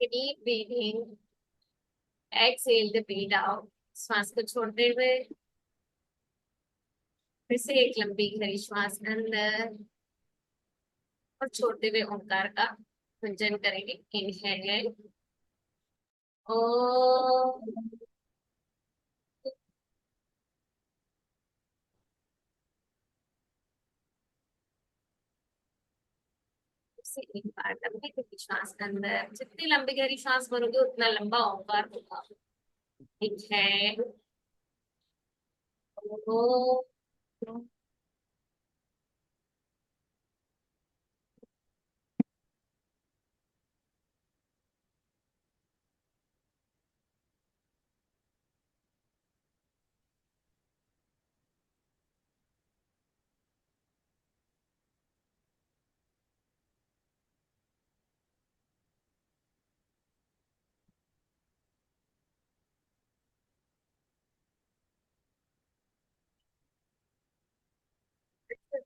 Deep breathing. Exhale the breathe out. श्वास को छोड़ते हुए फिर से एक लंबी गहरी श्वास अंदर और छोड़ते हुए ओंकार का गुंजन करेंगे। इनहेल ओ, से एक बार लंबी गहरी श्वास अंदर। जितनी लंबी गहरी श्वास भरोगे उतना लंबा ओंकार होगा। ठीक है। ओ,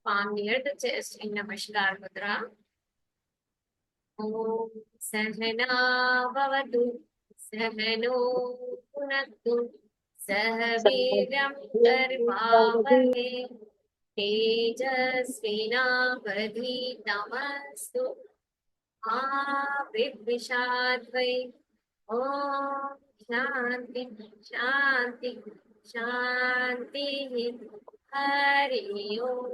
palm near the chest in Namaskar Mudra. ओम सहना भवतु सहनो भुनक्तु सह वीर्यं कर्वावहै तेजस्विनावधीतमस्तु मा विद्विषाद्वै। ओम शांति शांति शांति। हरि ओम।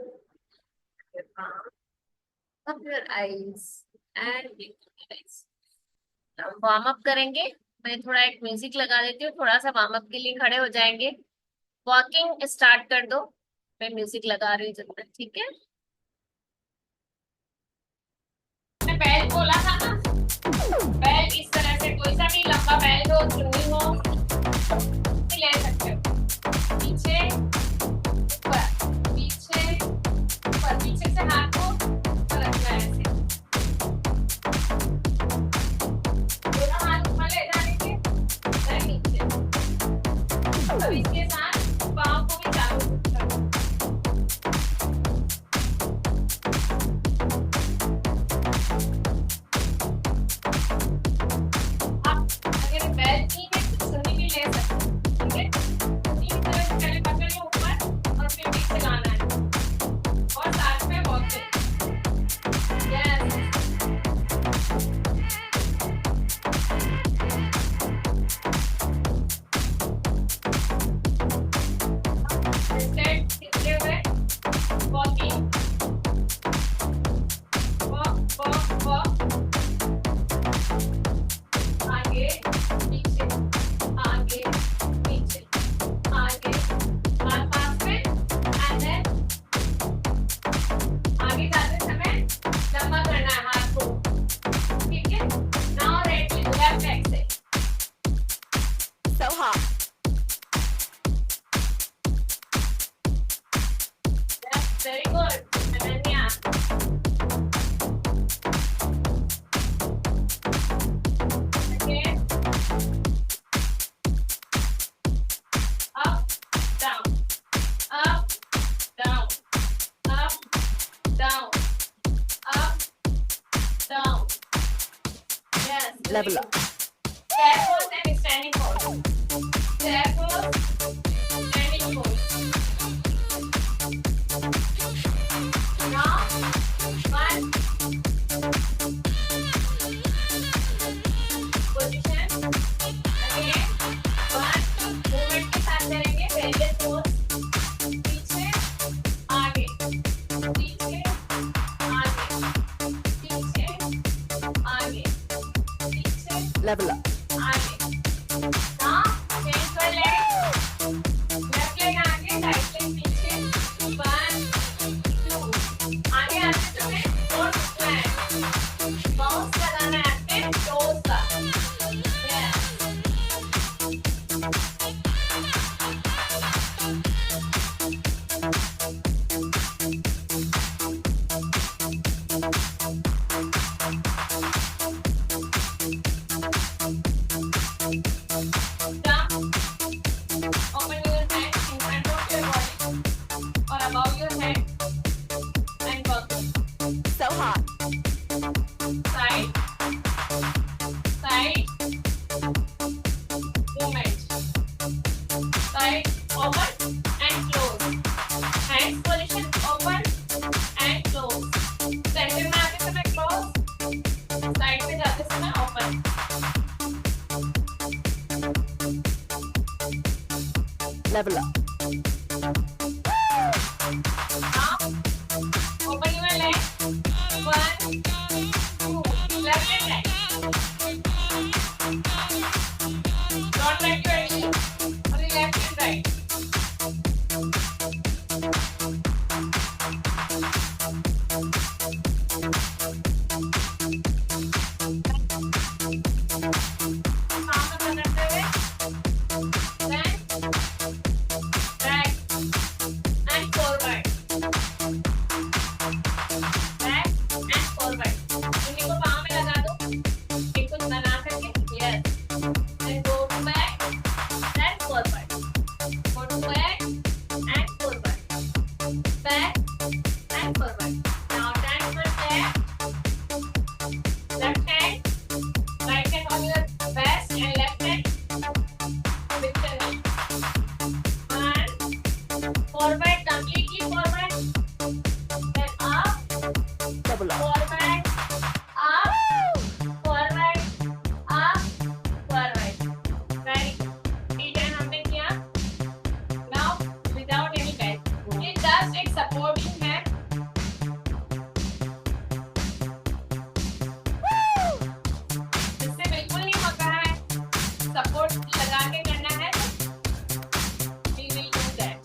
Up your eyes and blink your eyes. Warm up करेंगे। मैं थोड़ा एक म्यूजिक लगा देती हूँ, थोड़ा सा वार्म अप के लिए खड़े हो जाएंगे। वॉकिंग स्टार्ट कर दो, मैं म्यूजिक लगा रही हूँ जब तक। ठीक है। मैं बैल बोला था ना, बैल इस तरह से कोई सा भी लंबा बैल हो, चुन्नी हो, ले सकते हो। पीछे ऊपर, पीछे ऊपर, पीछे से हाथ को रखना है ऐसे। दोनों हाथ ऊपर ले जाने के नीचे। अब इसके साथ पाँव को भी चालू करो। आप अगर बैल नहीं है तो सुनी भी ले सकते हो। ठीक है। सुनी की तरह से पहले पकड़ लो ऊपर और फिर पीछे लाना है और साथ में वॉकिंग। यस। स्टेप सीखते हुए वॉकिंग, वॉक वॉक वॉक, आगे पीछे आगे पीछे आगे, हाथ पास में एंड देन आगे जाते समय लंबा करना है हाथ को। ठीक है। नाउ लेफ्ट लेग से So hot. Very good Ananya. Okay. Up down up down up down up down. Yes. Level up. Chair pose and standing pose. Chair pose, standing pose. Now, one position. Again, one movement के साथ करेंगे। पहले pose, पीछे आगे, पीछे आगे, पीछे आगे, पीछे Level up. आगे। Now, change your leg. Left leg आगे, right leg पीछे। One, two. आगे आते समय foot plant. Bounce लगाना है आपके toes का। Yes. Level up. Now, open your leg. 1, 2, left and right. Not back to your knee. Only left and right. palm पकड़ते हुए. Then, back and forward. Back and forward. उन्हीं को पाँव में लगा दो. एक कुछ बना करके. Yes. Then go to back. Then forward. Go to back and forward. Back and forward. Now turn your back. Left hand. Right hand on your breast and left hand with the knee. 1. Forward, completely forward. Then up. Double up. Forward, up, forward, up, forward. Very good. 3 times हमने किया. Now without any bend. ये just एक supporting है. इससे बिल्कुल नहीं होता है. Support लगा के करना है. We will do that.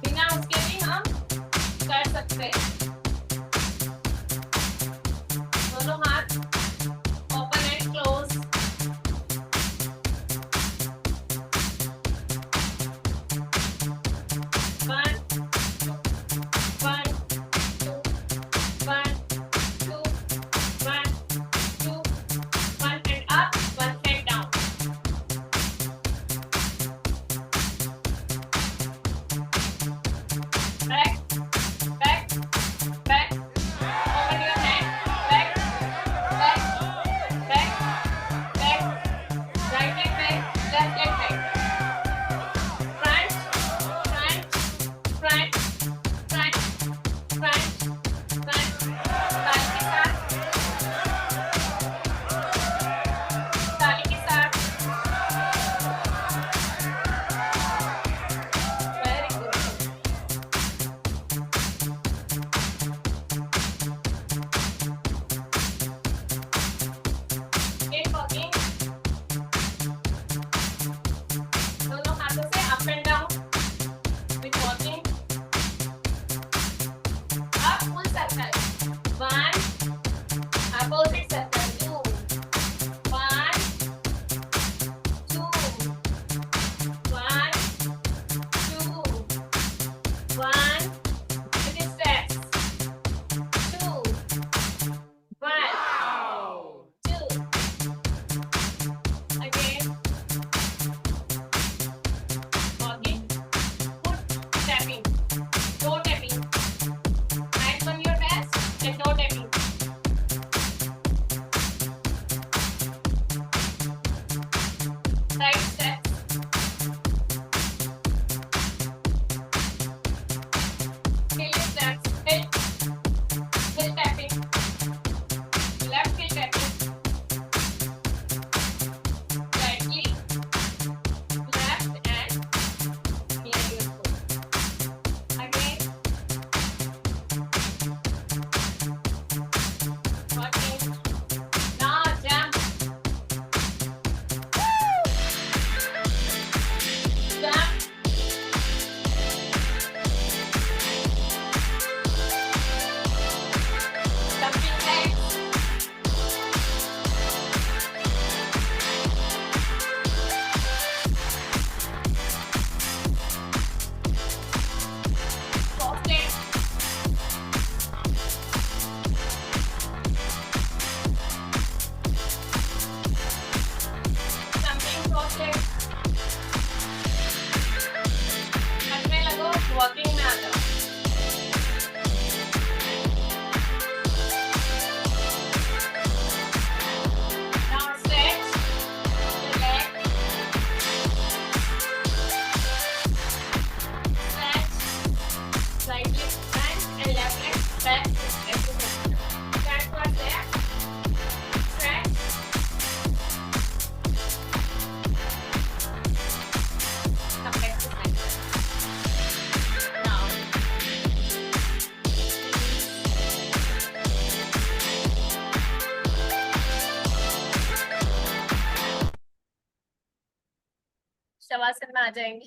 बिना उसके भी हम कर सकते हैं. दोनों हाथ open and close. One, one, two, one, two, one, two, one hand up, one hand down. Back, back, back. Open your hand. Back, back, back, back. Right hand back, left hand back. Front, front, front, front, front, front. ताली के साथ. ताली के साथ. Very good. Keep walking. दोनों हाथों से up and down with walking. अब शवासन में आ जाएंगे।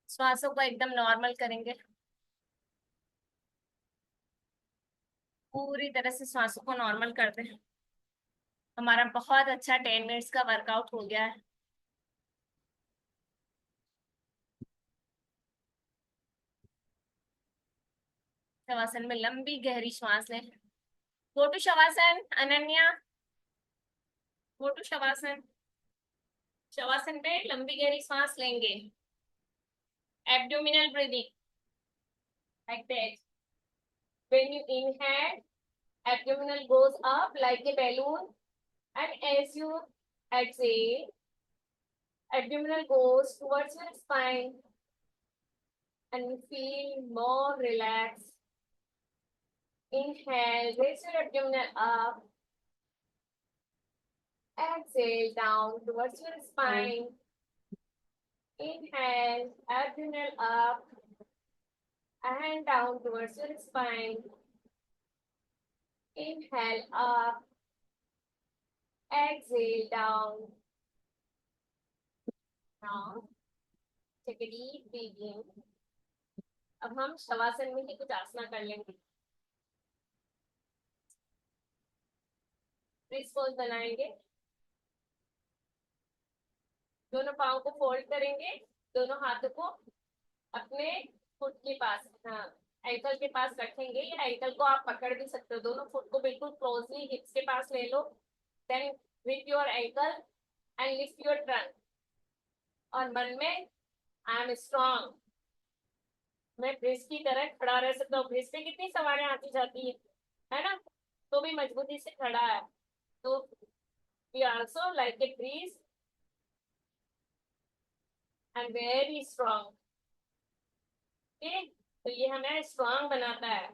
श्वासों को एकदम नॉर्मल करेंगे, पूरी तरह से श्वासों को नॉर्मल कर दें। हमारा बहुत अच्छा 10 मिनट्स का वर्कआउट हो गया है। शवासन में लंबी गहरी श्वास लें। Go to shavasana Ananya, go to shavasana. Shavasana में लंबी गहरी सांस लेंगे। Abdominal breathing like that. When you inhale, abdominal goes up like a balloon, and as you exhale, abdominal goes towards your spine, and you feel more relaxed. Inhale, raise your abdominal up. Exhale down towards your spine. Inhale, abdominal up and down towards your spine. Inhale up, exhale down. Now, take a deep breath in. अब हम शवासन में ही कुछ आसना कर लेंगे। Bridge pose बनाएंगे। दोनों पाँव को फोल्ड करेंगे, दोनों हाथों को अपने फुट के पास, हाँ, एंकल के पास रखेंगे, या एंकल को आप पकड़ भी सकते हो। दोनों फुट को बिल्कुल क्लोजली हिप्स के पास ले लो। Then with your ankle and lift your trunk. और मन में आई एम स्ट्रॉन्ग, मैं ब्रिज की तरह खड़ा रह सकता हूँ। ब्रिज पे कितनी सवारियां आती जाती है ना, तो भी मजबूती से खड़ा है। तो we also like a bridge and very strong. तो ये हमें स्ट्रॉन्ग बनाता है।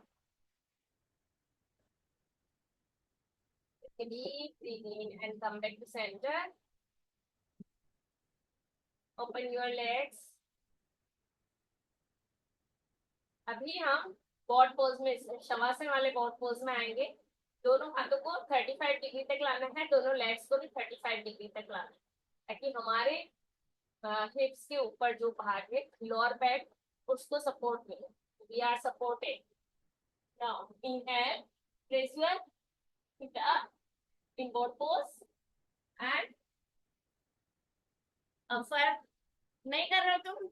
Deep breathing and come back to center. Open your legs. अभी हम बॉड पोज में, शवासन वाले बॉड पोज में आएंगे। दोनों हाथों को 35 डिग्री तक लाना है, दोनों लेग्स को भी 35 डिग्री तक लाना है, ताकि हमारे हिप्स के ऊपर जो भाग है, लोअर बैक, उसको सपोर्ट मिले। We are supported. Now inhale, raise your feet up in board pose and upper। नहीं कर रहे हो तुम?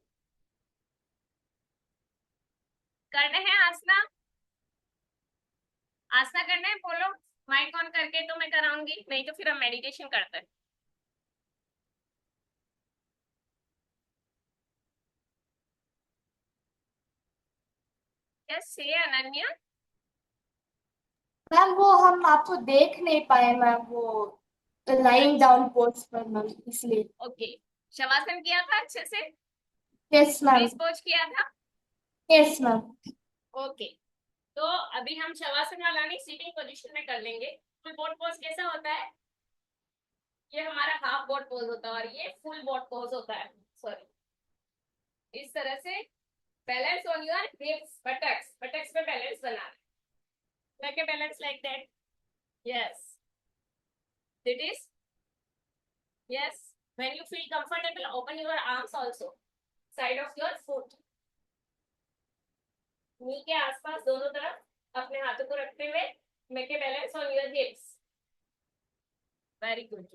करने हैं आसना, आसना करना है, बोलो। माइक ऑन करके तो मैं कराऊंगी, नहीं तो फिर हम मेडिटेशन करते हैं। कैसे अनन्या? मैम वो हम आपको देख नहीं पाए मैम, वो लाइंग डाउन पोज पर मैम, इसलिए। ओके, शवासन किया था अच्छे से? Yes ma'am. ब्रीज पोज किया था? Yes ma'am. ओके, तो अभी हम शवासन वाला नहीं, सीटिंग पोजीशन में कर लेंगे। फुल बोट पोज कैसा होता है? ये हमारा हाफ बोट पोज होता है और ये फुल बोट पोज होता है। सॉरी, इस तरह से balance on your hips, buttocks, buttocks पे बैलेंस बनाना, like a balance like that. Yes, it is. Yes, when you feel comfortable, open your arms also, side of your foot, नी के आसपास दोनों तरफ अपने हाथों को रखते हुए make a balance on your hips. Very good,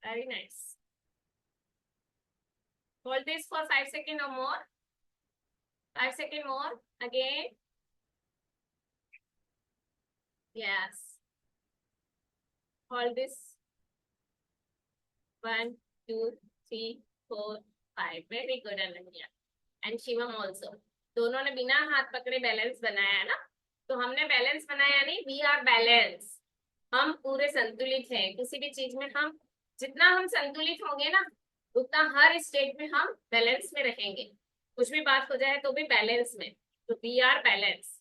very nice. Hold this for 5 seconds or more. 5 seconds more. Again. Yes. Hold this. 1, 2, 3, 4, 5. Very good, Ananya. And Shivam also. दोनों ने बिना हाथ पकड़े बैलेंस बनाया है ना, तो हमने बैलेंस बनाया नहीं, वी आर बैलेंस। हम पूरे संतुलित हैं। किसी भी चीज में हम जितना हम संतुलित होंगे ना, उतना हर स्टेट में हम बैलेंस में रहेंगे। कुछ भी बात हो जाए तो भी बैलेंस में, तो वी आर बैलेंस।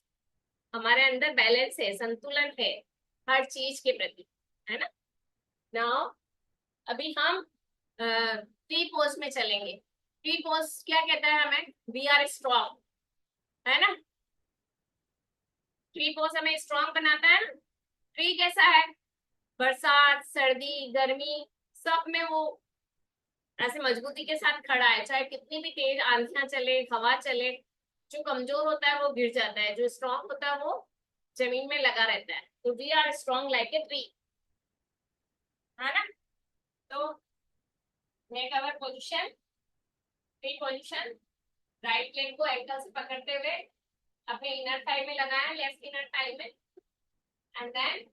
हमारे अंदर बैलेंस है, संतुलन है हर चीज के प्रति, है ना। नाउ अभी हम ट्री पोज में चलेंगे। ट्री पोज क्या कहता है हमें? वी आर स्ट्रॉन्ग, है ना। ट्री पोज हमें स्ट्रॉन्ग बनाता है। ट्री कैसा है? बरसात, सर्दी, गर्मी, सब में वो ऐसे मजबूती के साथ खड़ा है, चाहे कितनी भी तेज आंधियां चले, हवा चले। जो कमजोर होता है वो गिर जाता है, जो स्ट्रांग होता है वो जमीन में लगा रहता है। तो we are strong like a tree, है ना। तो neck our position, tree position. Right leg को एंकल से पकड़ते हुए अपने इनर थाई में लगाया, लेफ्ट इनर थाई में, and then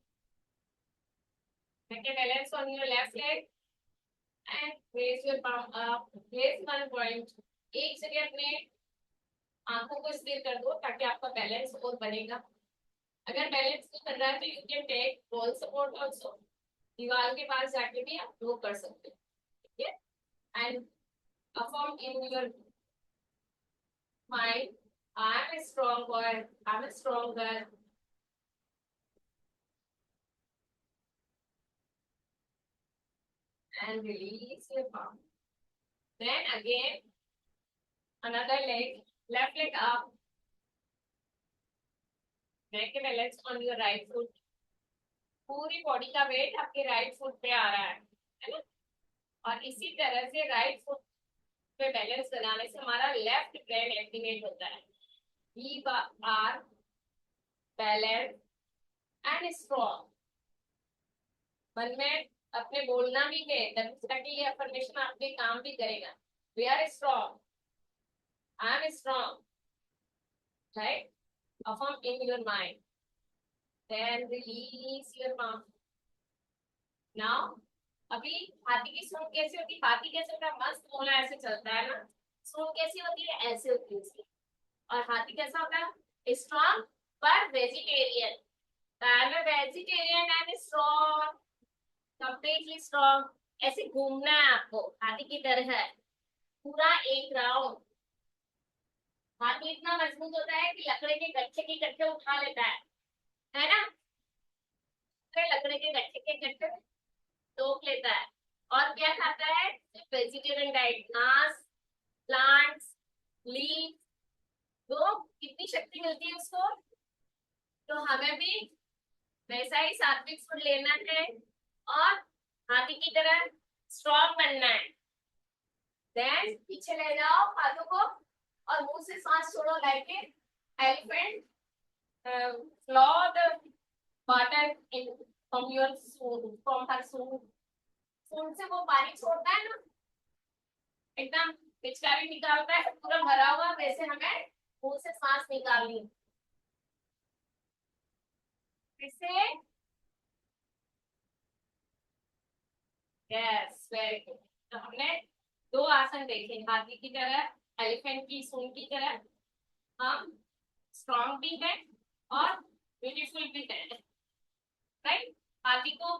make a balance on your left leg and raise your palm up, place one point। एक जगह अपने आंखों को स्थिर कर दो ताकि आपका बैलेंस और बनेगा। अगर बैलेंस नहीं कर रहा है तो you can take wall support also, दीवार के पास जाके भी आप वो कर सकते हो, ठीक है। And affirm in your mind, I am a strong boy, I am a strong girl. And release your palm. Then again, another leg, left leg up. Make a balance on your right foot. पूरी body का wait आपके right foot पे आ रहा है ना। और इसी तरह से राइट फुट पे बैलेंस बनाने से हमारा लेफ्ट ब्रेन एक्टिवेट होता है। We are balance and strong. मन में अपने बोलना भी है ताकि ये अफर्मेशन आपके काम भी करेगा। We are strong, I am strong, right. Affirm in your mind, then release your palm। now अभी हाथी की सूंड कैसे होती है, हाथी कैसे होता है, मस्त बोला ऐसे चलता है ना। सूंड कैसी होती है, ऐसे होती है उसकी। और हाथी कैसा होता है, स्ट्रॉन्ग पर vegetarian. I am vegetarian and strong, completely strong. ऐसे घूमना है आपको हाथी की तरह है, पूरा एक राउंड। हाथी इतना मजबूत होता है कि लकड़े के गट्ठे के गट्ठे उठा लेता है ना। लकड़े के गट्ठे के गट्ठे तोप लेता है। और क्या खाता है, वेजिटेरियन डाइट, घास, प्लांट्स, लीफ। तो कितनी शक्ति मिलती है उसको। तो हमें भी वैसा ही सात्विक फूड लेना है और हाथी की तरह स्ट्रॉन्ग बनना है। देन पीछे ले जाओ हाथों को और मुंह से सांस छोड़ो like a elephant. Flow the water in from your सूंड, फ्रॉम हर सूंड। सूंड से वो पानी छोड़ता है ना, एकदम पिचकारी निकालता है पूरा भरा हुआ, वैसे हमें मुंह से सांस निकालनी। इससे यस वेरी गुड। तो हमने दो आसन देखे, हाथी की तरह, एलिफेंट की सूंड की तरह। हम स्ट्रॉन्ग भी है और ब्यूटीफुल भी है, राइट। हाथी को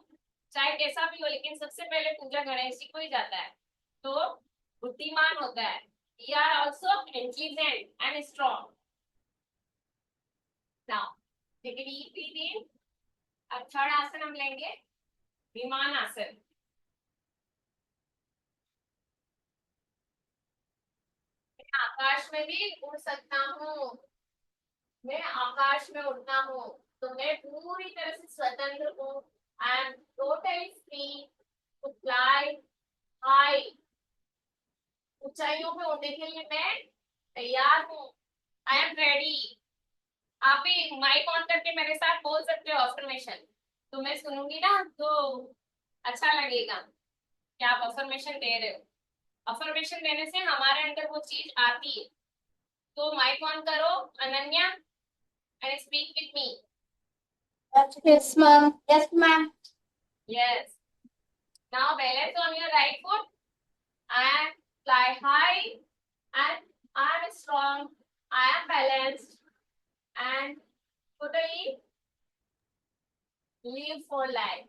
चाहे कैसा भी हो, लेकिन सबसे पहले पूजा गणेश जी को ही जाता है, तो बुद्धिमान होता है। We are also intelligent and strong. Now, take a deep breath in. अब थर्ड आसन हम लेंगे, विमान आसन। मैं आकाश में भी उड़ सकता हूँ, मैं आकाश में उड़ता हूँ, तो मैं पूरी तरह से स्वतंत्र हूँ। I am totally free to fly high. ऊंचाइयों पे उड़ने के लिए मैं तैयार हूँ। I am ready. आप भी माइक ऑन करके मेरे साथ बोल सकते हो अफर्मेशन, तो मैं सुनूंगी ना तो अच्छा लगेगा कि आप अफर्मेशन दे रहे हो। अफर्मेशन देने से हमारे अंदर वो चीज आती है। तो माइक ऑन करो Ananya and speak with me. Yes, ma'am. Yes, ma'am. Yes. Now balance on your right foot and fly high, and I am strong, I am balanced and totally live for life।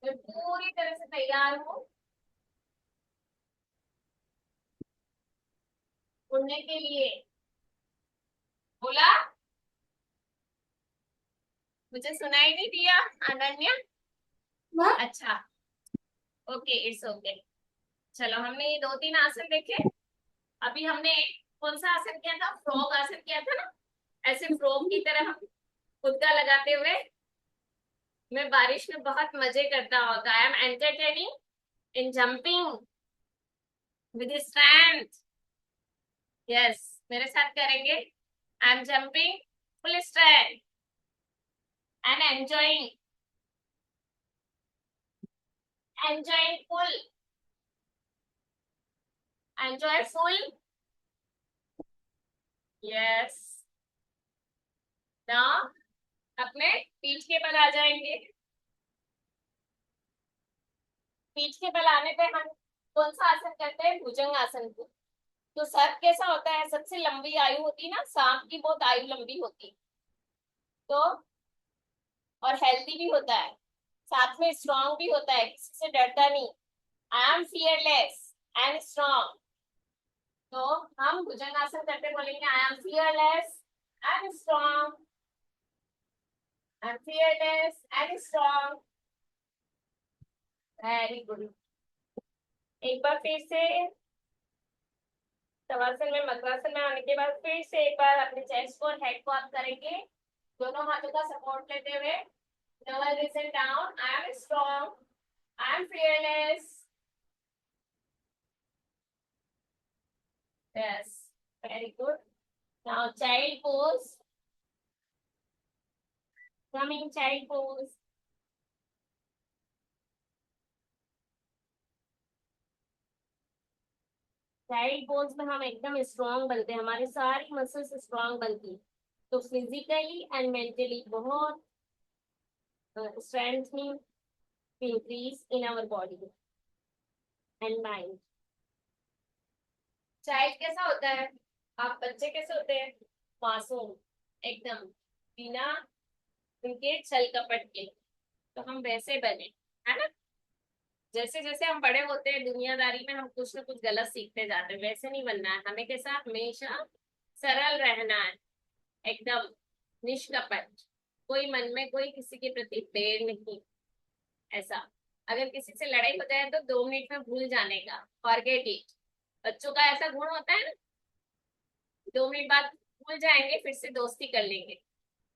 मैं पूरी तरह से तैयार हूँ उड़ने के लिए। बोला, मुझे सुनाई नहीं दिया अनन्या। Ma'am? अच्छा, ओके, इट्स ओके। चलो, हमने ये दो तीन आसन देखे। अभी हमने कौन सा आसन किया था, फ्रॉग आसन किया था ना। ऐसे फ्रॉग की तरह हम खुद का लगाते हुए मैं बारिश में बहुत मजे करता होता। I am entertaining in jumping with strength. Yes, मेरे साथ करेंगे। I am jumping full strength and enjoying full, enjoy full. Yes, ना अपने पीठ के बल आ जाएंगे। पीठ के बल आने पे हम कौन सा आसन करते हैं? भुजंग आसन को। तो सर कैसा होता है? सबसे लंबी आयु होती है ना, सांप की बहुत आयु लंबी होती। तो और हेल्दी भी होता है, साथ में स्ट्रांग भी होता है, किसी से डरता नहीं। I M fearless and strong. तो हम भुजंगासन करते बोलेंगे I M fearless and strong, I am fearless and strong. Very good. एक बार फिर से शवासन में मकरासन में आने के बाद फिर से एक बार अपने चेस्ट को और हेड को अप करेंगे, दोनों हाथों का सपोर्ट लेते हुए। Now I listen down. I am strong. I am fearless. Yes, very good. Now child pose. Coming child pose. Child pose में हम एकदम स्ट्रांग बनते हैं, हमारी सारी मसल्स स्ट्रांग बनती है। तो फिजिकली एंड मेंटली बहुत strengthening increase in our body and mind. Child कैसा होता है? आप बच्चे कैसे होते हैं? मासूम, एकदम बिना उनके छल कपट के। तो हम वैसे बने, है ना? जैसे जैसे हम बड़े होते हैं दुनियादारी में हम कुछ ना कुछ गलत सीखते जाते हैं, वैसे नहीं बनना है हमें। के साथ हमेशा सरल रहना है, एकदम निष्कपट, कोई मन में कोई किसी के प्रति बैर नहीं। ऐसा अगर किसी से लड़ाई हो जाए तो 2 मिनट में भूल जाने का, फॉरगेट इट। बच्चों का ऐसा गुण होता है ना, 2 मिनट बाद भूल जाएंगे, फिर से दोस्ती कर लेंगे,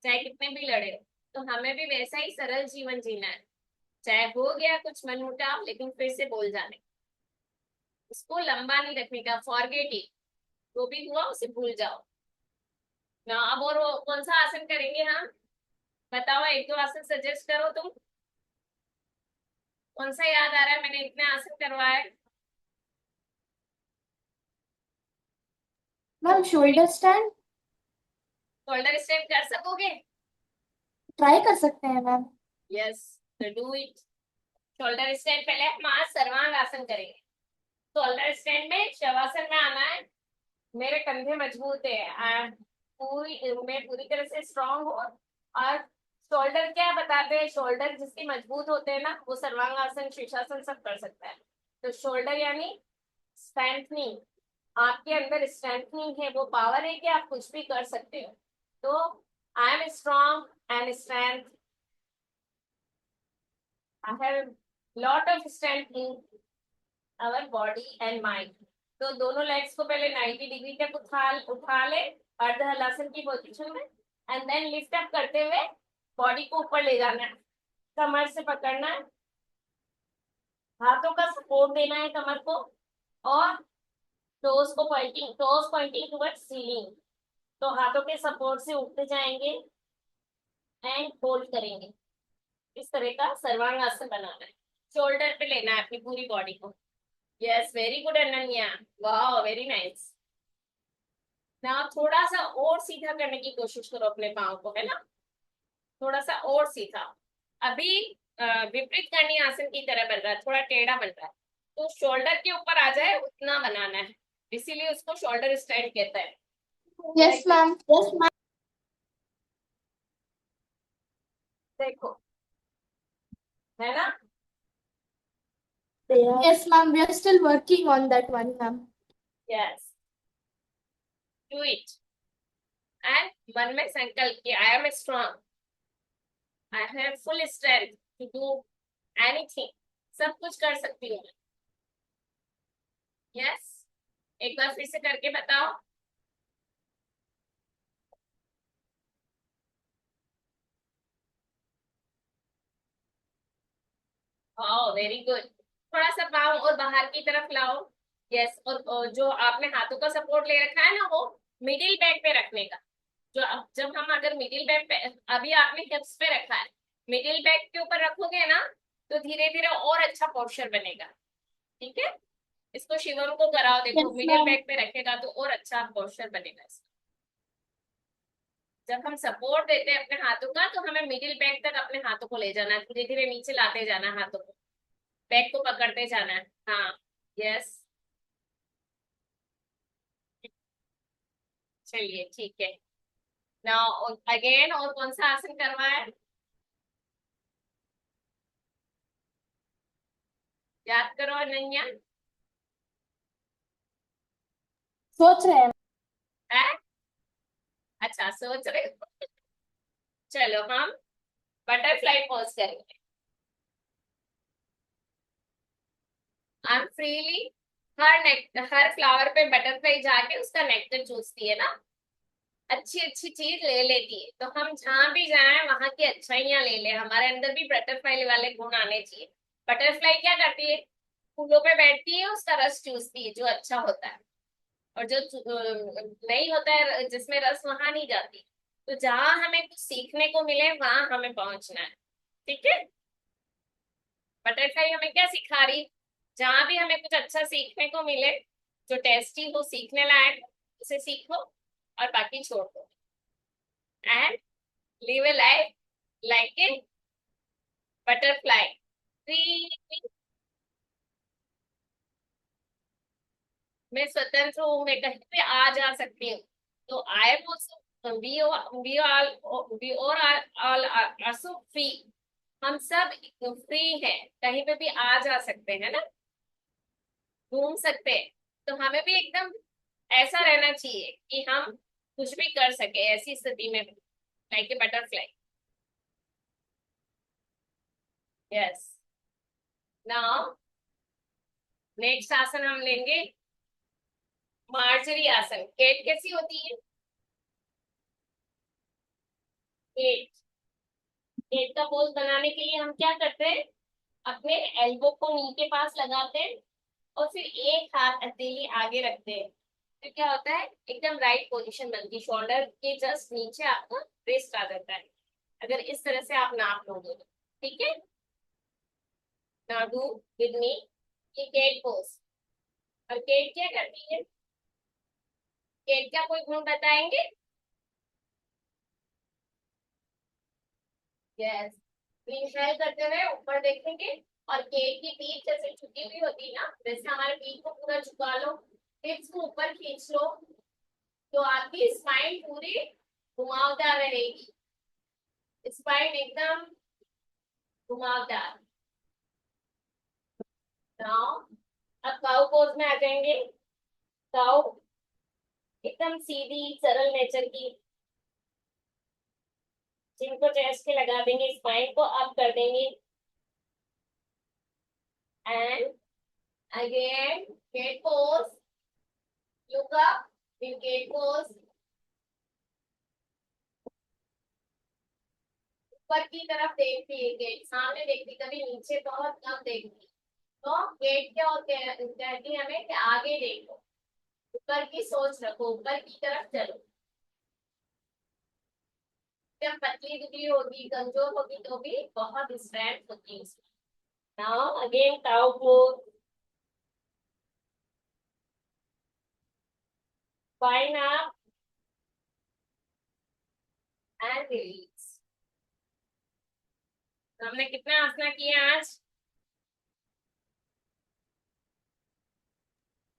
चाहे कितने भी लड़े हो। तो हमें भी वैसा ही सरल जीवन जीना है, चाहे हो गया कुछ मनमुटाव लेकिन फिर से बोल जाने, उसको लंबा नहीं रखने का, फॉरगेट इट। जो भी हुआ उसे भूल जाओ ना। अब और कौन सा आसन करेंगे हम? बताओ, एक दो आसन सजेस्ट करो तुम। कौन सा याद आ रहा है? मैंने इतने आसन करवाए। Ma'am shoulder stand shoulder straight कर सकोगे? ट्राई कर सकते हैं मैम। यस, तो डू इट। शोल्डर स्ट्रेट पहले हम आज सर्वांग आसन करेंगे। शोल्डर स्ट्रेट में शवासन में आना है। मेरे कंधे मजबूत है, मैं पूरी तरह से स्ट्रांग हूँ। और शोल्डर क्या बताते हैं? शोल्डर जिसके मजबूत होते हैं ना, वो सर्वांगासन शीर्षासन सब कर सकता है। तो शोल्डर यानी स्ट्रेंथनिंग, आपके अंदर स्ट्रेंथनिंग है, वो पावर है कि आप कुछ भी कर सकते हो। तो I am strong and strength, I have lot of strength in our body and mind. तो दोनों लेग्स को पहले 90 डिग्री तक उठा ले अर्ध हलासन की पोजीशन में, एंड देन लिफ्ट अप करते हुए बॉडी को ऊपर ले जाना है, कमर से पकड़ना है, हाथों का सपोर्ट देना है कमर को, और टोस पॉइंटिंग टुवर्ड्स सीलिंग। तो हाथों के सपोर्ट से उठते जाएंगे एंड होल्ड करेंगे। इस तरह का सर्वांग आसन बनाना है, शोल्डर पे लेना है अपनी पूरी बॉडी को। यस, वेरी गुड अनन्या, वाह वेरी नाइस। ना थोड़ा सा और सीधा करने की कोशिश करो अपने पाँव को, है ना? थोड़ा सा और सीधा। अभी विपरीत करनी आसन की तरह बन रहा है, थोड़ा टेढ़ा बन रहा है। तो शोल्डर के ऊपर आ जाए उतना बनाना है, इसीलिए उसको शोल्डर स्ट्रेट कहता है। Yes ma'am. Yes ma'am. देखो, है ना? Yes ma'am, we are still working on that one ma'am. Yes, do it and मन में संकल्प किया, I am strong, I have full strength to do anything. सब कुछ कर सकती हूँ। यस, एक बार फिर से करके बताओ। Oh very good. थोड़ा सा पाँव और बाहर की तरफ लाओ। यस, और जो आपने हाथों का सपोर्ट ले रखा है ना, वो मिडिल बैक पे रखने का। जो जब हम अगर मिडिल बैक पे, अभी आपने हिप्स पे रखा है, मिडिल बैक के ऊपर रखोगे ना, तो धीरे धीरे और अच्छा पोस्चर बनेगा। ठीक है, इसको शिवम को कराओ, देखो यस मिडिल मैम। बैक पे रखेगा तो और अच्छा पोस्चर बनेगा इसका। जब हम सपोर्ट देते हैं अपने हाथों का, तो हमें मिडिल बैक तक अपने हाथों को ले जाना है, धीरे धीरे नीचे लाते जाना है हाथों को, बैक को पकड़ते जाना है। हाँ, यस, चलिए ठीक है। नाउ अगेन, और कौन सा आसन करवा है, याद करो अनन्या। सोच रहे हैं। है, अच्छा सोच रहे हो। चलो हम बटरफ्लाई पोज करेंगे। I am freely, her flower पे बटरफ्लाई जाके उसका नेक्टर चूसती है ना, अच्छी अच्छी चीज ले लेती है। तो हम जहां भी जाएं वहां की अच्छाइयां ले लें, हमारे अंदर भी बटरफ्लाई वाले गुण आने चाहिए। बटरफ्लाई क्या करती है, फूलों पे बैठती है, उसका रस चूसती है जो अच्छा होता है, और जो नहीं होता है जिसमें रस, वहां नहीं जाती। तो जहां हमें कुछ सीखने को मिले वहां हमें पहुंचना है। ठीक है, बटरफ्लाई हमें क्या सिखा रही, जहां भी हमें कुछ अच्छा सीखने को मिले, जो टेस्टी हो, सीखने लायक, उसे सीखो और बाकी छोड़ दो, and live a life like a butterfly, free। मैं स्वतंत्र हूँ, मैं कहीं पे आ जा सकती हूँ। तो आई एम ऑल्सो, वी और ऑल आल्सो फ्री। हम सब फ्री हैं, कहीं पे भी आ जा सकते हैं ना, घूम सकते हैं। तो हमें भी एकदम ऐसा रहना चाहिए कि हम कुछ भी कर सके ऐसी स्थिति में, like a butterfly. Yes, now next आसन हम लेंगे मार्जरी आसन। केट कैसी होती है, केट। केट का पोज बनाने के लिए हम क्या करते हैं, अपने एल्बो को नी के पास लगाते हैं, और फिर एक हाथ हथेली आगे रखते हैं। फिर क्या होता है, एकदम राइट पोजीशन बनती है, शोल्डर के जस्ट नीचे आपका रेस्ट आ जाता है, अगर इस तरह से आप नाप लोगे तो। ठीक है, नाउ डू विद मी ये केट पोज। और केट क्या करती है, केट का कोई गुण बताएंगे। यस, इनहेल करते हुए ऊपर देखेंगे, और केक की पीठ जैसे झुकी हुई होती है ना, वैसे हमारे पीठ को पूरा झुका लो, हिप्स को ऊपर खींच लो, तो आपकी स्पाइन पूरी घुमावदार रहेगी, स्पाइन एकदम घुमावदार। नाउ अब काउ पोज में आ जाएंगे। काउ एकदम सीधी सरल नेचर की, जिनको चेस्ट के लगा देंगे, स्पाइन को अप कर देंगे, and again get pose, look up, फिर गेट पोज, ऊपर की तरफ देखती है, गेट सामने देखती, कभी नीचे बहुत कम देखती। तो गेट क्या होते हैं, कहती है हमें कि आगे देखो, ऊपर की सोच रखो, ऊपर की तरफ चलो। जब पतली दुबली होगी, कमजोर होगी, तो भी बहुत स्ट्रेंथ होती है उसमें। Now again cow pose, spine up and release। तो हमने कितने आसना किए आज,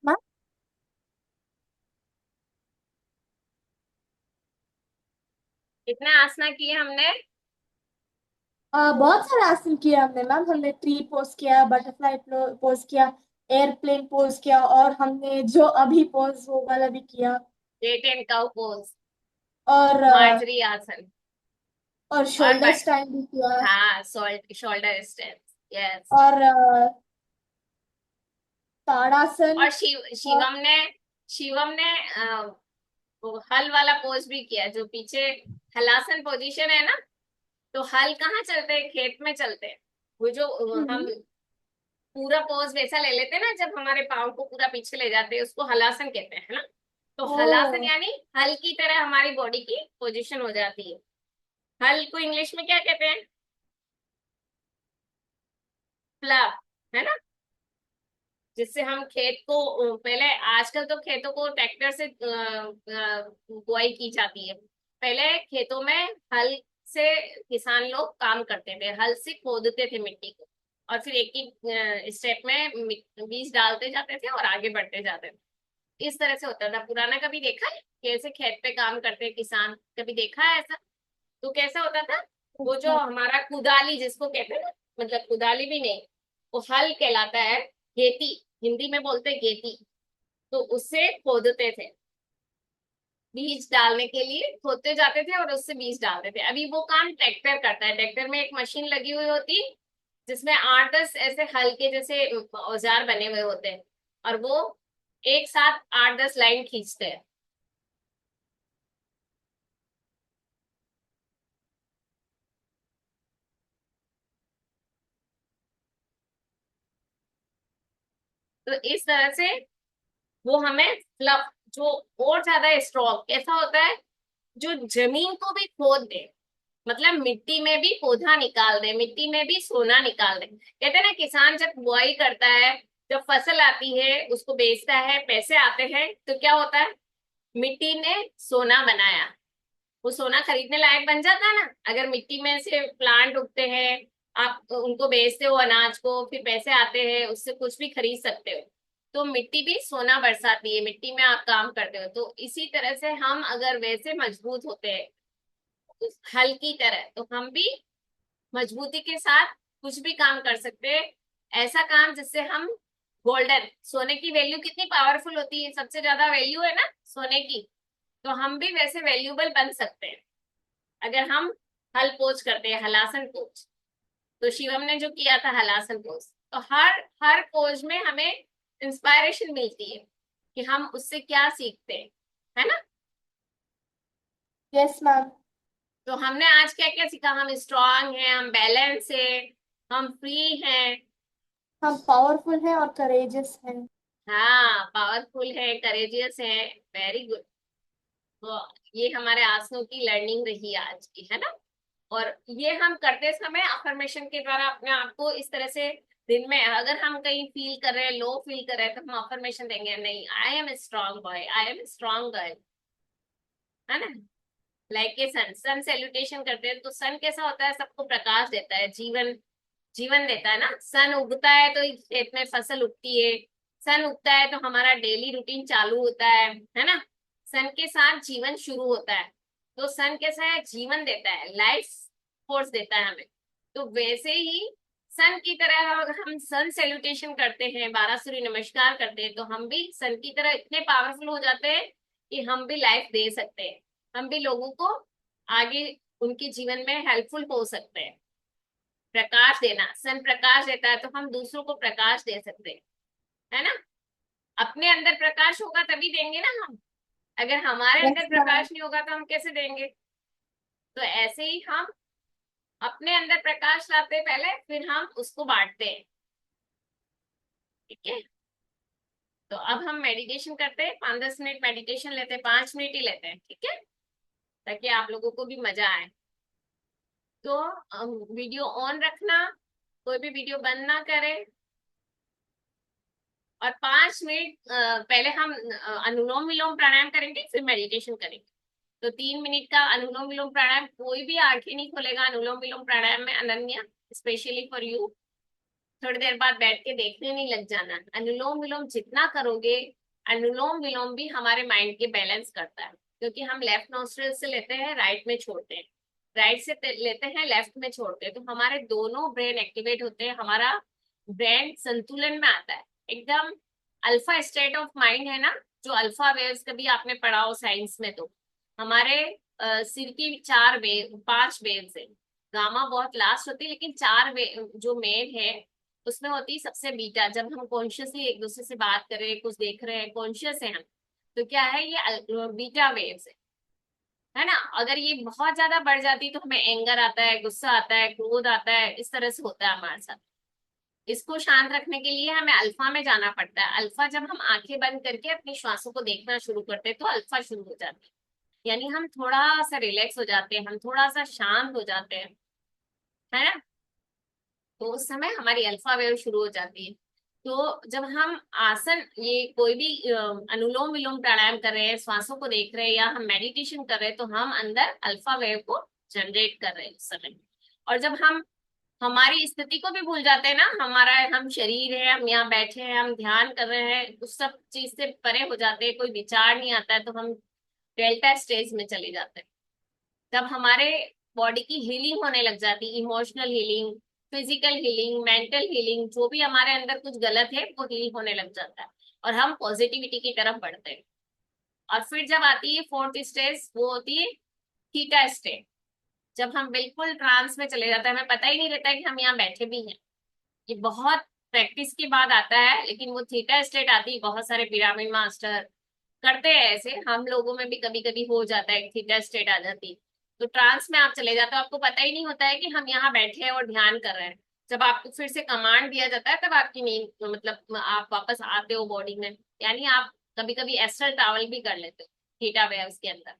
मैम कितने आसना किए हमने। बहुत सारे आसन किए हमने मैम। हमने ट्री पोज किया, बटरफ्लाई पोज किया, एयरप्लेन पोज किया, और हमने जो अभी पोज वो वाला भी किया। गेट एंड काउ पोज, और मार्जरी आसन, और शोल्डर स्टैंड भी किया। हाँ, शोल्डर स्ट्रेंथ। यस, और ताड़ासन। और शिवम ने वो हल वाला पोज भी किया, जो पीछे हलासन पोजीशन है ना। तो हल कहाँ चलते हैं, खेत में चलते हैं। वो जो हम हम्म, पूरा पोज वैसा ले लेते हैं ना, जब हमारे पाँव को पूरा पीछे ले जाते हैं, उसको हलासन कहते हैं, है ना। तो हलासन ओ। यानी हल की तरह हमारी बॉडी की पोजीशन हो जाती है। हल को इंग्लिश में क्या कहते हैं? फ्लप, है ना। जिससे हम खेत को पहले, आजकल तो खेतों को ट्रैक्टर से बुआई की जाती है। पहले खेतों में हल से किसान लोग काम करते थे, हल से खोदते थे मिट्टी को, और फिर एक ही स्टेप में बीज डालते जाते थे और आगे बढ़ते जाते थे। इस तरह से होता था पुराना। कभी देखा है कैसे खेत पे काम करते हैं किसान? कभी देखा है ऐसा? तो कैसा होता था? वो जो अच्छा। हमारा कुदाली जिसको कहते हैं ना, मतलब कुदाली भी नहीं, वो हल कहलाता है। गेती, हिंदी में बोलते हैं गेती। तो उससे खोदते थे, बीज डालने के लिए खोदते जाते थे और उससे बीज डालते थे। अभी वो काम ट्रैक्टर करता है। ट्रैक्टर में एक मशीन लगी हुई होती, जिसमें 8-10 ऐसे हल के जैसे औजार बने हुए होते हैं, और वो एक साथ 8-10 लाइन खींचते हैं। तो इस तरह से वो हमें फ्लफ, जो और ज्यादा स्ट्रॉन्ग कैसा होता है, जो जमीन को भी खोद दे, मतलब मिट्टी में भी पौधा निकाल दे, मिट्टी में भी सोना निकाल दे। कहते हैं ना, किसान जब बुआई करता है, जब फसल आती है, उसको बेचता है, पैसे आते हैं, तो क्या होता है? मिट्टी ने सोना बनाया, वो सोना खरीदने लायक बन जाता है ना। अगर मिट्टी में से प्लांट उगते हैं, आप उनको बेचते हो अनाज को, फिर पैसे आते हैं, उससे कुछ भी खरीद सकते हो। तो मिट्टी भी सोना बरसाती है, मिट्टी में आप काम करते हो। तो इसी तरह से हम अगर वैसे मजबूत होते हैं उस हल की तरह, तो हम भी मजबूती के साथ कुछ भी काम कर सकते हैं। ऐसा काम जिससे हम गोल्डन, सोने की वैल्यू कितनी पावरफुल होती है, सबसे ज्यादा वैल्यू है ना सोने की। तो हम भी वैसे वैल्यूबल बन सकते हैं अगर हम हल पोज करते हैं, हलासन पोज। तो शिवम ने जो किया था हलासन पोज, तो हर हर पोज में हमें इंस्पायरेशन मिलती है कि हम उससे क्या सीखते हैं, है ना। Yes ma'am. तो हमने आज क्या क्या सीखा? हम स्ट्रांग हैं, हम बैलेंस है, हम फ्री हैं। हम पावरफुल हैं और करेजियस हैं। हाँ, पावरफुल है, करेजियस है। Very good. तो ये हमारे आसनों की लर्निंग रही आज की, है ना। और ये हम करते समय अफर्मेशन के द्वारा अपने आप को इस तरह से, दिन में अगर हम कहीं फील कर रहे हैं, लो फील कर रहे हैं, तो हम अफर्मेशन देंगे, नहीं, I am a strong boy, I am a strong girl, है ना। Like a sun, sun salutation करते हैं, तो सन कैसा होता है? सबको प्रकाश देता है, जीवन, जीवन देता है ना। सन उगता है तो खेत में फसल उगती है, सन उगता है तो हमारा डेली रूटीन चालू होता है ना। सन के साथ जीवन शुरू होता है। तो सन कैसा है? जीवन देता है, लाइफ फोर्स देता है हमें। तो वैसे ही सन की तरह अगर हम सन सैल्यूटेशन करते हैं, 12 सूर्य नमस्कार करते हैं, तो हम भी सन की तरह इतने पावरफुल हो जाते हैं कि हम भी लाइफ दे सकते हैं, हम भी लोगों को आगे उनके जीवन में हेल्पफुल हो सकते हैं। प्रकाश देना, सन प्रकाश देता है, तो हम दूसरों को प्रकाश दे सकते हैं, है ना। अपने अंदर प्रकाश होगा तभी देंगे ना हम। अगर हमारे यस अंदर मैम। प्रकाश नहीं होगा तो हम कैसे देंगे? तो ऐसे ही हम अपने अंदर प्रकाश लाते हैं पहले, फिर हम उसको बांटते हैं। ठीक है। तो अब हम मेडिटेशन करते हैं, 5-10 मिनट मेडिटेशन लेते हैं, 5 मिनट ही लेते हैं, ठीक है, ताकि आप लोगों को भी मजा आए। तो वीडियो ऑन रखना, कोई भी वीडियो बंद ना करे। और 5 मिनट पहले हम अनुलोम विलोम प्राणायाम करेंगे, फिर मेडिटेशन करेंगे। तो 3 मिनट का अनुलोम विलोम प्राणायाम, कोई भी आंखें नहीं खोलेगा अनुलोम विलोम प्राणायाम में, अनन्या, स्पेशली फॉर यू। थोड़ी देर बाद बैठ के देखने नहीं लग जाना। अनुलोम विलोम जितना करोगे, अनुलोम विलोम भी हमारे माइंड के बैलेंस करता है, क्योंकि हम लेफ्ट नोस्ट्रिल से लेते हैं, राइट में छोड़ते हैं, राइट से लेते हैं, लेफ्ट में छोड़ते हैं। तो हमारे दोनों ब्रेन एक्टिवेट होते हैं, हमारा ब्रेन संतुलन में आता है एकदम। अल्फा स्टेट ऑफ माइंड है ना, जो अल्फा वेव्स कभी आपने पढ़ा हो साइंस में, तो हमारे सिर की 4 वेव, 5 वेव्स है। गामा बहुत लास्ट होती है, लेकिन 4 वेव जो मेन है, उसमें होती है सबसे बीटा। जब हम कॉन्शियसली एक दूसरे से बात कर रहे हैं, कुछ देख रहे हैं, कॉन्शियस है हम, तो क्या है ये बीटा वेव्स है ना। अगर ये बहुत ज्यादा बढ़ जाती है तो हमें एंगर आता है, गुस्सा आता है, क्रोध आता है, इस तरह से होता है हमारे साथ। इसको शांत रखने के लिए हमें अल्फा में जाना पड़ता है। अल्फा जब हम आंखें बंद करके अपनी श्वासों को देखना शुरू करते हैं तो अल्फा शुरू हो जाती है, यानी हम थोड़ा सा रिलैक्स हो जाते हैं, हम थोड़ा सा शांत हो जाते हैं, है ना। तो उस समय हमारी अल्फा वेव शुरू हो जाती है। तो जब हम आसन, ये कोई भी अनुलोम विलोम प्राणायाम कर रहे हैं, श्वासों को देख रहे हैं या हम मेडिटेशन कर रहे हैं, तो हम अंदर अल्फा वेव को जनरेट कर रहे हैं उस समय। और जब हम हमारी स्थिति को भी भूल जाते हैं ना, हमारा हम शरीर है, हम यहाँ बैठे हैं, हम ध्यान कर रहे हैं, उस सब चीज से परे हो जाते हैं, कोई विचार नहीं आता है, तो हम डेल्टा स्टेज में चले जाते हैं। तब हमारे बॉडी की हीलिंग होने लग जाती, emotional healing, physical healing, mental healing, जो भी हमारे अंदर कुछ गलत है वो हील होने लग जाता है और हम पॉजिटिविटी की तरफ बढ़ते हैं। और फिर जब आती है फोर्थ स्टेज, वो होती है थीटा स्टेज। जब हम बिल्कुल ट्रांस में चले जाते हैं, हमें पता ही नहीं रहता कि हम यहाँ बैठे भी हैं। ये बहुत प्रैक्टिस के बाद आता है, लेकिन वो थीटा स्टेट आती है, बहुत सारे पिरामिड मास्टर करते हैं ऐसे, हम लोगों में भी कभी कभी हो जाता है, थीटा स्टेट आ जाती है। तो ट्रांस में आप चले जाते हो, आपको पता ही नहीं होता है कि हम यहाँ बैठे हैं और ध्यान कर रहे हैं। जब आपको फिर से कमांड दिया जाता है, तब आपकी नींद, मतलब आप वापस आते हो बॉडी में, यानी आप कभी कभी एस्ट्रल ट्रैवल भी कर लेते हो थीटा वेव्स के अंदर।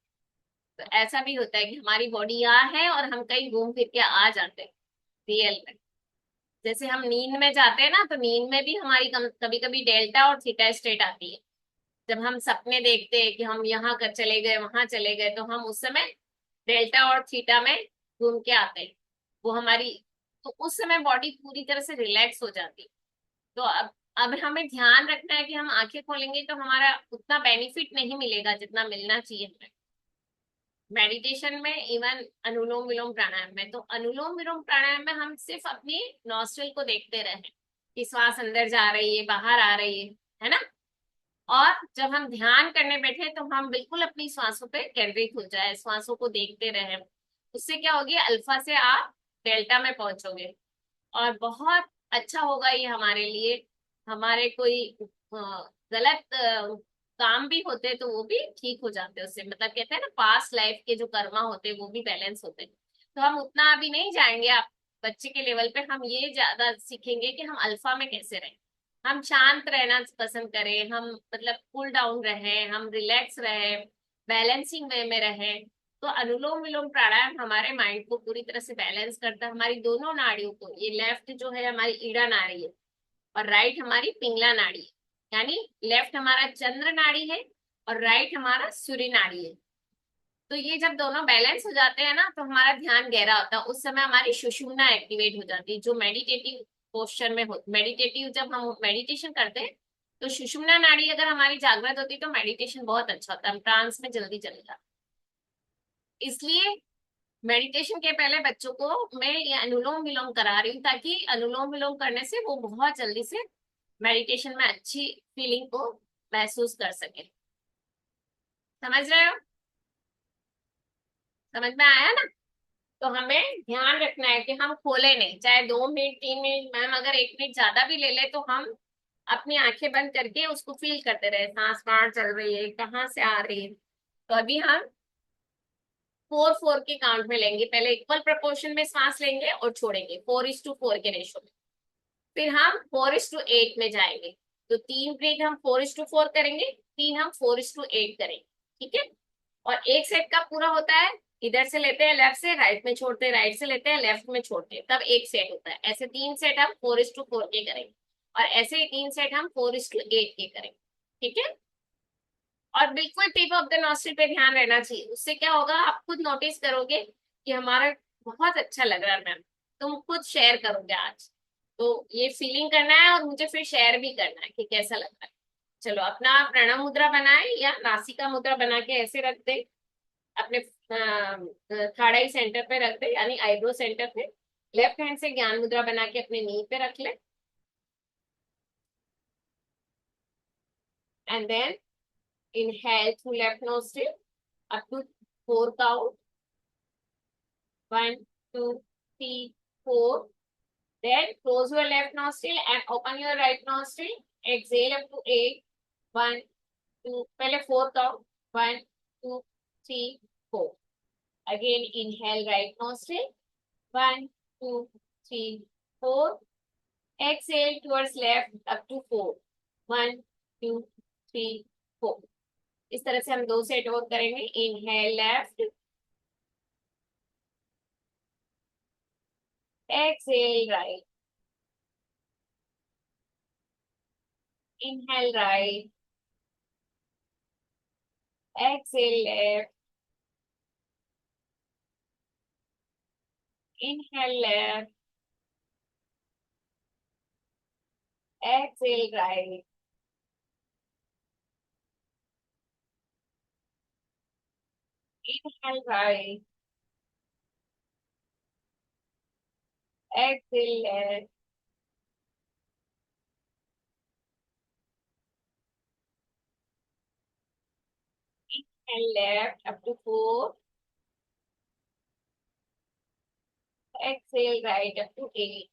तो ऐसा भी होता है कि हमारी बॉडी यहाँ है और हम कहीं घूम फिर के आ जाते हैं रियल में। जैसे हम नींद में जाते हैं ना, तो नींद में भी हमारी कभी कभी डेल्टा और थीटा स्टेट आती है। जब हम सपने देखते हैं कि हम यहाँ कर चले गए, वहां चले गए, तो हम उस समय डेल्टा और थीटा में घूम के आते हैं। वो हमारी, तो उस समय बॉडी पूरी तरह से रिलैक्स हो जाती है। तो अब हमें ध्यान रखना है कि हम आंखें खोलेंगे तो हमारा उतना बेनिफिट नहीं मिलेगा जितना मिलना चाहिए हमें मेडिटेशन में, इवन अनुलोम विलोम प्राणायाम में। तो अनुलोम विलोम प्राणायाम में हम सिर्फ अपनी नॉस्ट्रिल को देखते रहे कि श्वास अंदर जा रही है, बाहर आ रही है ना। और जब हम ध्यान करने बैठे तो हम बिल्कुल अपनी श्वासों पे केंद्रित हो जाए, श्वासों को देखते रहे। उससे क्या होगी, अल्फा से आप डेल्टा में पहुंचोगे और बहुत अच्छा होगा ये हमारे लिए। हमारे कोई गलत काम भी होते हैं तो वो भी ठीक हो जाते हैं उससे, मतलब कहते हैं ना, पास्ट लाइफ के जो कर्मा होते हैं वो भी बैलेंस होते हैं। तो हम उतना अभी नहीं जाएंगे, आप बच्चे के लेवल पे हम ये ज्यादा सीखेंगे कि हम अल्फा में कैसे रहें, हम शांत रहना पसंद करें, हम मतलब कूल डाउन रहे, हम रिलैक्स रहे, बैलेंसिंग वे में रहे। तो अनुलोम विलोम प्राणायाम हमारे माइंड को पूरी तरह से बैलेंस करता है, हमारी दोनों नाड़ियों को। ये लेफ्ट जो है हमारी ईड़ा नाड़ी है और राइट हमारी पिंगला नाड़ी है, यानी लेफ्ट हमारा चंद्र नाड़ी है और राइट हमारा सूर्य नाड़ी है। तो ये जब दोनों बैलेंस हो जाते हैं ना, तो हमारा ध्यान गहरा होता है। उस समय हमारी सुषुम्ना एक्टिवेट हो जाती है, जो मेडिटेटिव पोस्चर में हो, मेडिटेटिव जब हम मेडिटेशन करते हैं तो सुषुम्ना नाड़ी अगर हमारी जागृत होती है तो मेडिटेशन बहुत अच्छा होता है, हम ट्रांस में जल्दी चले जाते हैं। इसलिए मेडिटेशन के पहले बच्चों को मैं ये अनुलोम विलोम करा रही हूँ, ताकि अनुलोम विलोम करने से वो बहुत जल्दी से मेडिटेशन में अच्छी फीलिंग को महसूस कर सके। समझ रहे हो, समझ में आया ना। तो हमें ध्यान रखना है कि हम खोले नहीं, चाहे 2 मिनट 3 मिनट, मैम अगर 1 मिनट ज्यादा भी ले ले तो हम अपनी आंखें बंद करके उसको फील करते रहे, सांस बाहर चल रही है, कहाँ से आ रही है। तो अभी हम 4-4 के काउंट में लेंगे, पहले इक्वल प्रोपोर्शन में सांस लेंगे और छोड़ेंगे 4:4 के रेशो में। फिर हम 4:8 में जाएंगे, तो 3 ब्रीथ हम 4:4 करेंगे, 3 हम 4:8 करेंगे, ठीक है। और एक सेट का पूरा होता है, इधर से लेते हैं लेफ्ट से, राइट में छोड़ते हैं, राइट से लेते हैं लेफ्ट में छोड़ते हैं, तब एक सेट होता है। ऐसे 3 सेट हम 4:4 के करेंगे और ऐसे ही 3 सेट हम 4:8 के करेंगे, ठीक है। और बिल्कुल टिप ऑफ द नॉस्ट्रिल पे ध्यान रहना चाहिए, उससे क्या होगा, आप खुद नोटिस करोगे कि हमारा बहुत अच्छा लग रहा है मैम, तुम खुद शेयर करोगे आज। तो ये फीलिंग करना है और मुझे फिर शेयर भी करना है कि कैसा लग रहा है। चलो अपना प्रणव मुद्रा बनाए या नासिका मुद्रा बना के ऐसे रख दे, अपने थर्ड आई सेंटर पे रख दे, यानी आईब्रो सेंटर पे। लेफ्ट हैंड से ज्ञान मुद्रा बना के अपने नी पे रख ले, and then inhale through left nostril up to 4 count. 1, 2, 3, 4. Then close your left nostril and open your right nostril. Exhale up to 8. 1, 2. पहले 4 count. 1, 2, 3, 4. Again inhale right nostril. 1, 2, 3, 4. Exhale towards left up to 4. 1, 2, 3, 4. इस तरह से हम 2 set और करेंगे. Inhale left. Exhale right. Inhale right. Exhale left. Inhale left. Exhale right. Inhale right. Exhale left. Inhale left up to 4. Exhale right up to 8.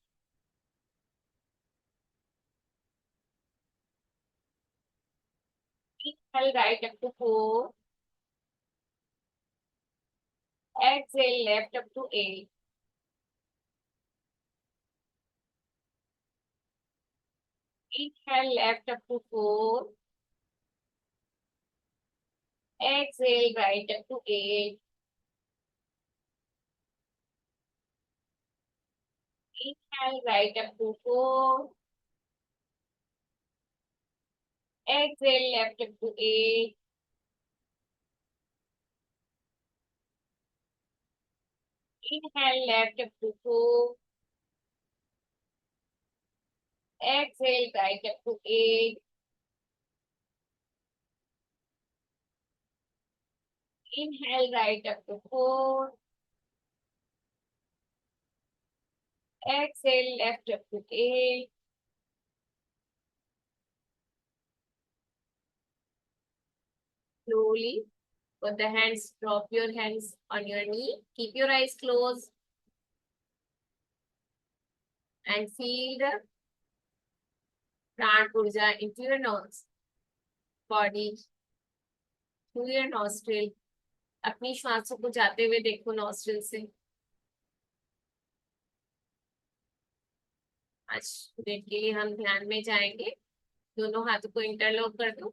Inhale right up to 4. Exhale left up to 8. Inhale left up to 4. Exhale right up to 8. Inhale right up to 4. Exhale left up to 8. Inhale left up to 4. Exhale right up to 8. Inhale right up to 4. Exhale left up to 8. Slowly put the hands, drop your hands on your knee. Keep your eyes closed. And feel the pran purja into your nose, body, through your nostril. अपनी श्वासों को जाते हुए देखो nostril से. आज minute के लिए हम ध्यान में जाएंगे. दोनों हाथों को इंटरलॉक कर दो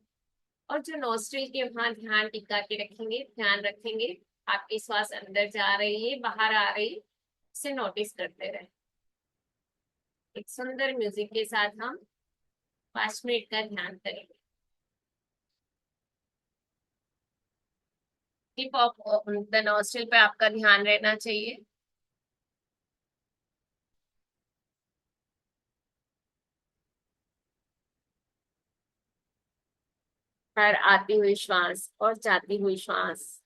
और जो नॉस्ट्रिल के वहां ध्यान टिका के रखेंगे, ध्यान रखेंगे आपकी श्वास अंदर जा रही है, बाहर आ रही है, इसे नोटिस करते रहे. एक सुंदर म्यूजिक के साथ हम 5 मिनट का ध्यान करेंगे. टिप ऑफ द नॉस्ट्रिल पे आपका ध्यान रहना चाहिए. हर आती हुई श्वास और जाती हुई श्वास.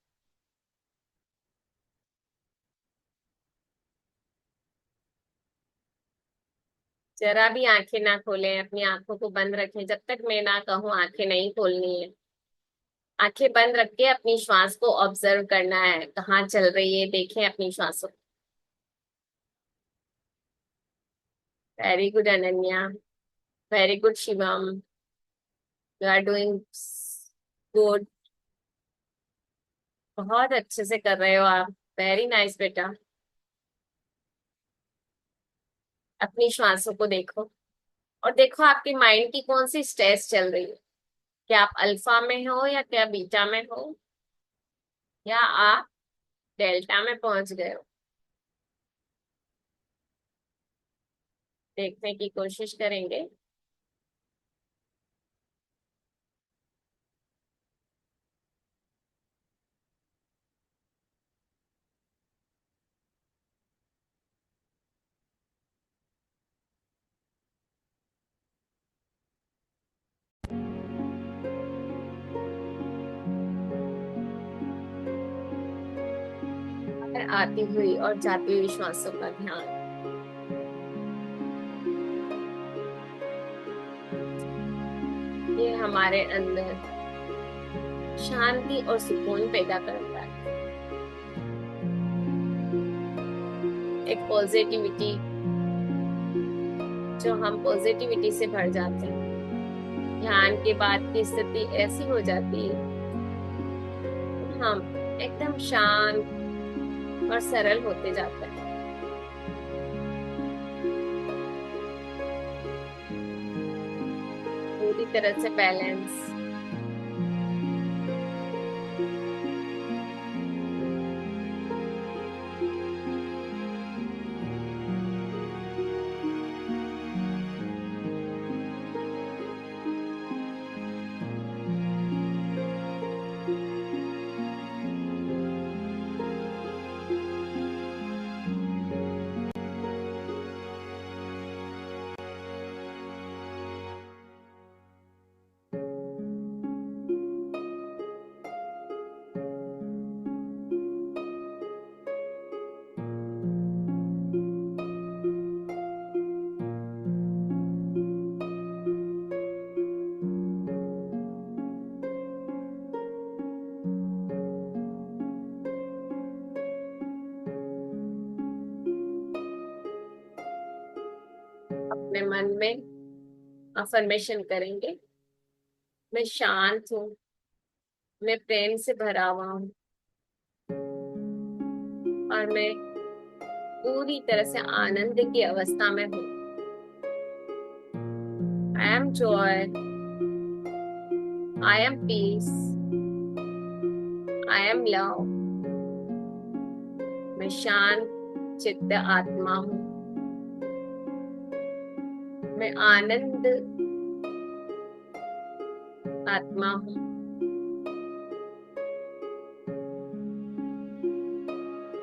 जरा भी आंखें ना खोलें, अपनी आंखों को बंद रखें. जब तक मैं ना कहूं आंखें नहीं खोलनी है. आंखें बंद रख के अपनी श्वास को ऑब्जर्व करना है, कहाँ चल रही है, देखें अपनी श्वासों. Very good Ananya. Very good Shivam. You are doing good. बहुत अच्छे से कर रहे हो आप. वेरी नाइस बेटा. अपनी श्वासों को देखो और देखो आपके माइंड की कौन सी स्टेज चल रही है. क्या आप अल्फा में हो या क्या बीटा में हो, या आप डेल्टा में पहुंच गए हो. देखने की कोशिश करेंगे. आती हुई और जाती हुई श्वासों का ध्यान. ये हमारे अंदर शांति और सुकून पैदा करता है. एक पॉजिटिविटी, जो हम पॉजिटिविटी से भर जाते हैं. ध्यान के बाद की स्थिति ऐसी हो जाती है, हम एकदम शांत और सरल होते जाते हैं. तरह से बैलेंस। अपने मन में अफर्मेशन करेंगे, मैं शांत हूँ, मैं प्रेम से भरा हुआ हूँ और मैं पूरी तरह से आनंद की अवस्था में हूँ। I am joy, I am peace, I am love. मैं शांत चित्त आत्मा हूँ, मैं आनंद आत्मा हूँ,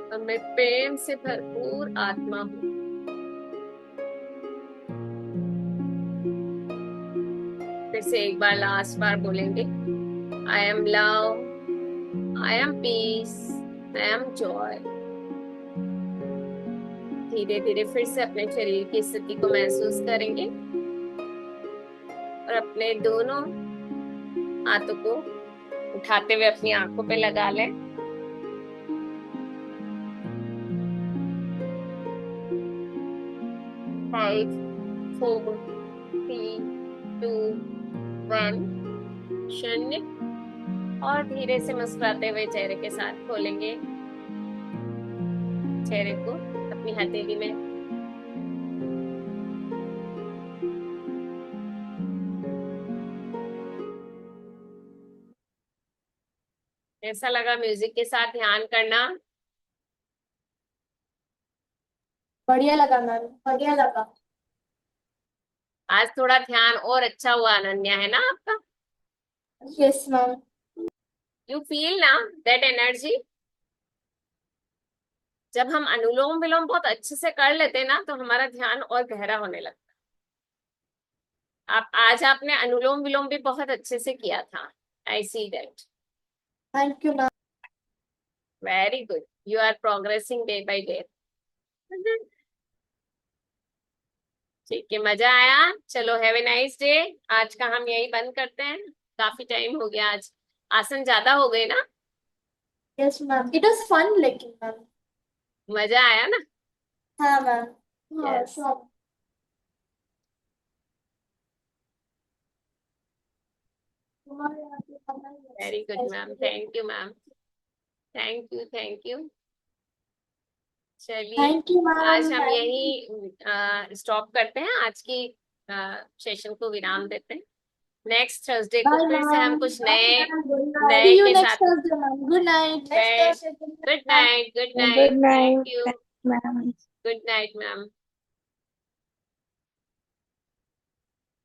और मैं प्रेम से भरपूर आत्मा हूँ। फिर से एक बार लास्ट बार बोलेंगे, I am love, I am peace, I am joy. धीरे धीरे फिर से अपने शरीर की स्थिति को महसूस करेंगे और अपने दोनों हाथों को उठाते हुए अपनी आंखों पे लगा लें। 5, 4, 3, 2, 1 शून्य। और धीरे से मुस्कुराते हुए चेहरे के साथ खोलेंगे चेहरे को अपनी हथेली में। ऐसा लगा म्यूजिक के साथ ध्यान करना? बढ़िया लगा मैम, बढ़िया लगा। आज थोड़ा ध्यान और अच्छा हुआ अनन्या, है ना आपका? Yes ma'am. यू फील ना दैट एनर्जी? जब हम अनुलोम विलोम बहुत अच्छे से कर लेते हैं ना, तो हमारा ध्यान और गहरा होने लगता है। आज आपने अनुलोम विलोम भी बहुत अच्छे से किया था। I see that. Thank you ma'am. Very good, you are progressing day by day. ठीक है, मजा आया? चलो, हैव ए नाइस डे। आज का हम यही बंद करते हैं, काफी टाइम हो गया आज। आसन ज्यादा हो गए ना? Yes ma'am, it was fun लेकिन मैम। मजा आया ना? हाँ मैम। हाँ yes, sure. Very good ma'am, thank you ma'am, thank you thank you. चलिए, थैंक यू आज मैम। हम यही स्टॉप करते हैं, आज की सेशन को विराम देते हैं। नेक्स्ट थर्सडे को बाय फिर से हम मैम। कुछ बाय नए मैम, गुड नाइट। नए सी यू के नेक्स्ट साथ। Thursday ma'am. Good night. Next Thursday. Good night, good night, Good thank night, you. ma'am. Good night ma'am.